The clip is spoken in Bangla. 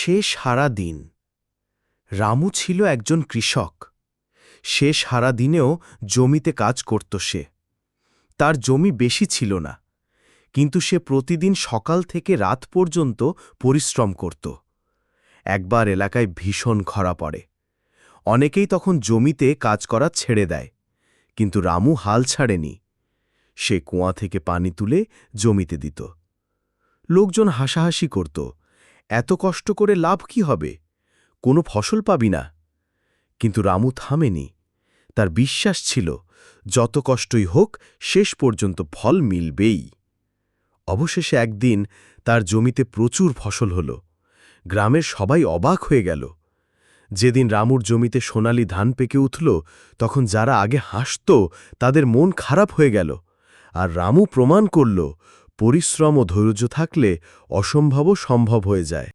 সে সারা দিন। রামু ছিল একজন কৃষক। সে সারা দিনেও জমিতে কাজ করত সে। তার জমি বেশি ছিল না, কিন্তু সে প্রতিদিন সকাল থেকে রাত পর্যন্ত পরিশ্রম করত। একবার এলাকায় ভীষণ খরা পড়ে। অনেকেই তখন জমিতে কাজ করা ছেড়ে দেয়, কিন্তু রামু হাল ছাড়েনি। সে কুয়া থেকে পানি তুলে জমিতে দিত। লোকজন হাসাহাসি করত, এত কষ্ট করে লাভ কি হবে, কোনো ফসল পাবি না। কিন্তু রামু থামেনি। তার বিশ্বাস ছিল, যত কষ্টই হোক শেষ পর্যন্ত ফল মিলবেই। অবশেষে একদিন তার জমিতে প্রচুর ফসল হল। গ্রামের সবাই অবাক হয়ে গেল। যেদিন রামুর জমিতে সোনালি ধান পেকে উঠল, তখন যারা আগে হাসত তাদের মন খারাপ হয়ে গেল। আর রামু প্রমাণ করল, পরিশ্রম ও ধৈর্য থাকলে অসম্ভবও সম্ভব হয়ে যায়।